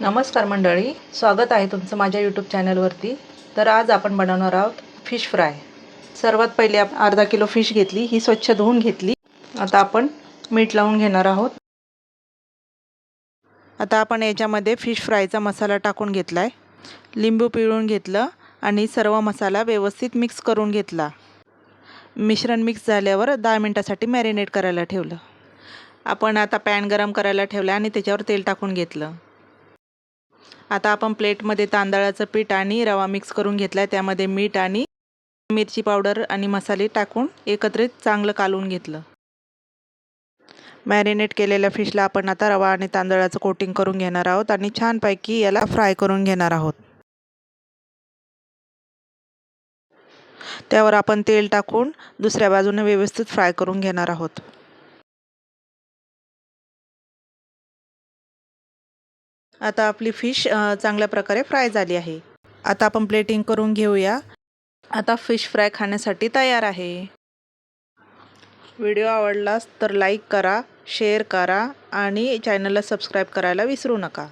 नमस्कार मंडळी, स्वागत आहे तुमचं माझ्या यूट्यूब चॅनलवरती। तर आज आपण बनवणार आहोत फिश फ्राय। सर्वात पहिले अर्धा किलो फिश घेतली, ही स्वच्छ धुवून घेतली। आता आपण मीठ लावून घेणार आहोत। आता आपण याच्यामध्ये फिश फ्रायचा मसाला टाकून घेतलाय, लिंबू पिळून घेतलं आणि सर्व मसाला व्यवस्थित मिक्स करून घेतला। मिश्रण मिक्स झाल्यावर 10 मिनिटांसाठी मॅरिनेट करायला ठेवलं। आपण आता पॅन गरम करायला ठेवला आणि त्याच्यावर तेल टाकून घेतलं। आता आपण प्लेटमध्ये तांदळाचं पीठ आणि रवा मिक्स करून घेतलाय, त्यामध्ये मीठ आणि मिरची पावडर आणि मसाले टाकून एकत्रित चांगलं कालवून घेतलं। मॅरिनेट केलेल्या फिशला आपण आता रवा आणि तांदळाचं कोटिंग करून घेणार आहोत आणि छानपैकी याला फ्राय करून घेणार आहोत। त्यावर आपण तेल टाकून दुसऱ्या बाजूने व्यवस्थित फ्राय करून घेणार आहोत। आता आपली फिश चांगल्या प्रकारे फ्राय झाली आहे। आता आपण प्लेटिंग करून घेऊया। आता फिश फ्राय खाण्यासाठी तयार आहे। व्हिडिओ आवडलास तर लाईक करा, शेअर करा आणि चॅनलला सबस्क्राईब करायला विसरू नका।